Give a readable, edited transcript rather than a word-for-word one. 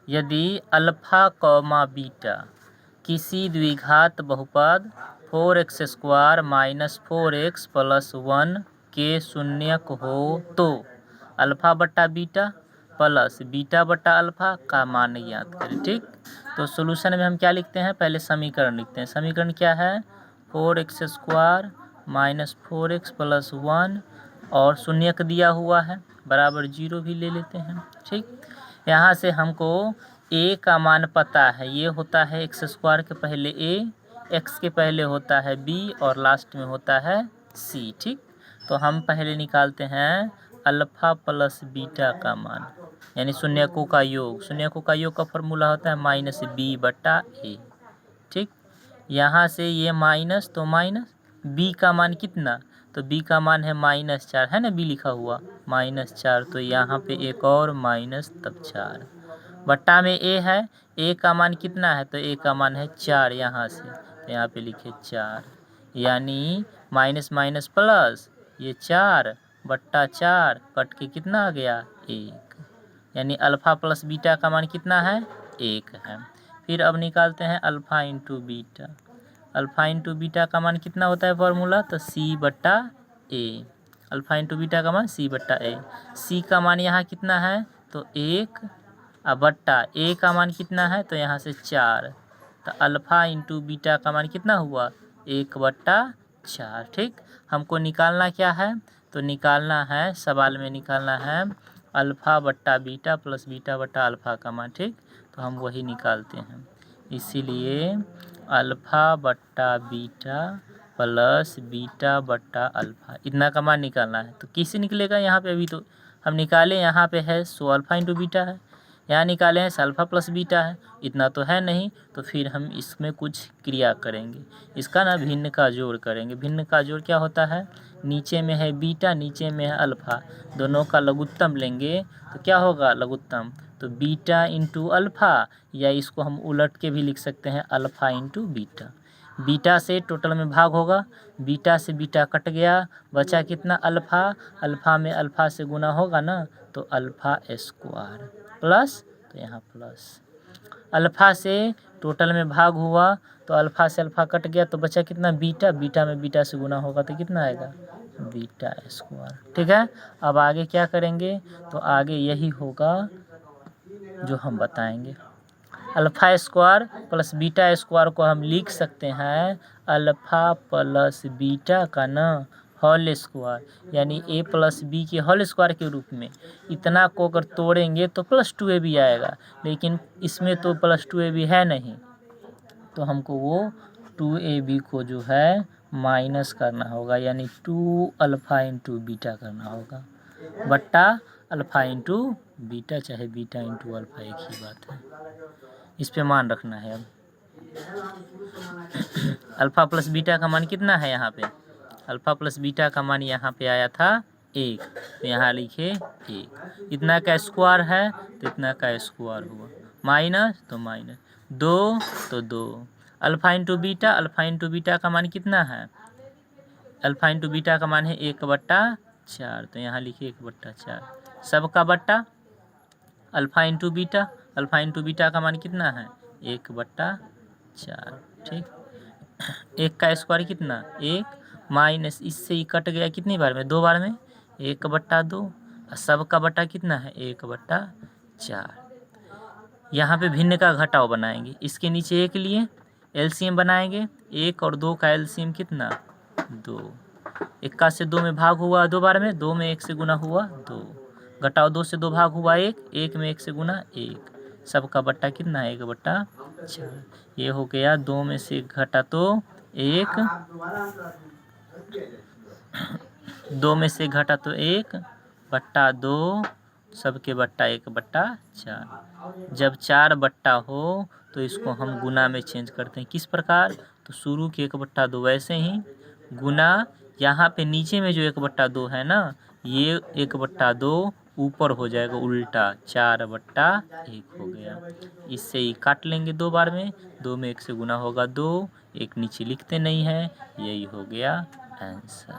यदि alpha comma beta किसी द्विघात बहुपद 4x² माइनस 4x प्लस 1 के शून्यक हो तो अल्फा बट्टा बीटा प्लस बीटा बट्टा अल्फा का मान ज्ञात करें। ठीक, तो सॉल्यूशन में हम क्या लिखते हैं, पहले समीकरण लिखते हैं। समीकरण क्या है, 4x² माइनस 4x प्लस 1 और शून्यक दिया हुआ है बराबर 0 भी ले लेते हैं। ठीक, यहाँ से हमको a का मान पता है, ये होता है x² के पहले a, x के पहले होता है b और लास्ट में होता है c। ठीक, तो हम पहले निकालते हैं अल्फा प्लस बीटा का मान, यानी शून्यकों का योग। शून्यकों का योग का फॉर्मूला होता है माइनस b बट्टा a। ठीक, यहाँ से ये माइनस तो माइनस, b का मान कितना, तो b का मान है -4, है ना, b लिखा हुआ -4, तो यहाँ पे एक और माइनस तब 4 बट्टा में a है, a का मान कितना है, तो a का मान है 4, यहाँ से तो यहाँ पे लिखे 4, यानी माइनस माइनस प्लस ये 4 बट्टा 4 कट के कितना आ गया 1, यानी अल्फा प्लस बीटा का मान कितना है 1 है। फिर अब निकालते हैं alpha into beta. Alpha into beta का मान कितना होता है फॉर्मूला, तो c बट्टा a। अल्फा इंटू बीटा का मान c बट्टा a। c का मान यहाँ कितना है, तो 1 अब बट्टा a का मान कितना है, तो यहाँ से 4, तो अल्फा इंटू बीटा का मान कितना हुआ 1 बट्टा 4। ठीक, हमको निकालना क्या है, तो निकालना है, सवाल में निकालना है अल्फा बट्टा बीटा प्लस बीटा बट्टा अल्फा का मान। ठीक, तो हम वही निकालते हैं, इसीलिए अल्फा बट्टा बीटा प्लस बीटा बट्टा अल्फा इतना का मान निकालना है। तो किससे निकलेगा, यहाँ पे अभी तो हम निकाले, यहाँ पे है सो अल्फा इंटू बीटा है, यहाँ निकाले हैं अल्फा प्लस बीटा है, इतना तो है नहीं, तो फिर हम इसमें कुछ क्रिया करेंगे, इसका ना भिन्न का जोड़ करेंगे। भिन्न का जोड़ क्या होता है, नीचे में है बीटा नीचे में है अल्फा, दोनों का लघुत्तम लेंगे तो क्या होगा लघुत्तम, तो बीटा इंटू अल्फा, या इसको हम उलट के भी लिख सकते हैं अल्फा इंटू बीटा। बीटा से टोटल में भाग होगा, बीटा से बीटा कट गया, बचा कितना अल्फा, अल्फा में अल्फा से गुना होगा ना, तो अल्फा स्क्वायर प्लस, तो यहाँ प्लस अल्फा से टोटल में भाग हुआ, तो अल्फा से अल्फा कट गया, तो बचा कितना बीटा, बीटा में बीटा से गुना होगा तो कितना आएगा बीटा स्क्वायर। ठीक है, अब आगे क्या करेंगे, तो आगे यही होगा जो हम बताएंगे। Alpha square plus beta square को हम लिख सकते हैं अल्फा प्लस बीटा का ना होल स्क्वायर, यानी a प्लस बी के होल स्क्वायर के रूप में। इतना को अगर तोड़ेंगे तो +2ab भी आएगा, लेकिन इसमें तो +2ab भी है नहीं, तो हमको वो 2ab को जो है माइनस करना होगा, यानी 2 अल्फा इंटू बीटा करना होगा बट्टा अल्फा इंटू बीटा, चाहे बीटा इंटू अल्फा एक ही बात है, इस पे मान रखना है। अब अल्फा प्लस बीटा का मान कितना है, यहाँ पे अल्फा प्लस बीटा का मान यहाँ पे आया था 1, तो यहाँ लिखे 1, इतना का स्क्वायर है तो इतना का स्क्वायर हुआ, माइनस तो माइनस 2 तो 2, alpha into beta, alpha into beta का मान कितना है, अल्फा इंटू बीटा का मान है 1 बट्टा 4, तो यहाँ लिखिए 1 बट्टा 4, सबका बट्टा alpha into beta, alpha into beta का मान कितना है 1 बट्टा 4। ठीक, 1 का स्क्वायर कितना 1, माइनस इससे ही कट गया कितनी बार में 2 बार में 1 बट्टा 2, और सब का बट्टा कितना है 1 बट्टा 4। यहाँ पे भिन्न का घटाव बनाएंगे, इसके नीचे 1 लिए एलसीएम बनाएंगे, 1 और 2 का एलसीएम कितना 2, 1 से 2 में भाग हुआ 2 बार में, 2 में 1 से गुना हुआ 2, घटाओ 2 से 2 भाग हुआ 1, 1 में 1 से गुना 1, सबका बट्टा कितना है 1 बट्टा 4। ये हो गया 2 में से घटा तो 1, 2 में से घटा तो 1 बट्टा 2, सबके बट्टा 1 बट्टा 4। जब 4 बट्टा हो तो इसको हम गुना में चेंज करते हैं, किस प्रकार, तो शुरू के 1 बट्टा 2 वैसे ही गुना, यहाँ पे नीचे में जो 1 बट्टा 2 है ना, ये 1 बट्टा 2 ऊपर हो जाएगा उल्टा, 4 बट्टा 1 हो गया, इससे ही काट लेंगे 2 बार में, 2 में 1 से गुना होगा 2, 1 नीचे लिखते नहीं है, यही हो गया आंसर।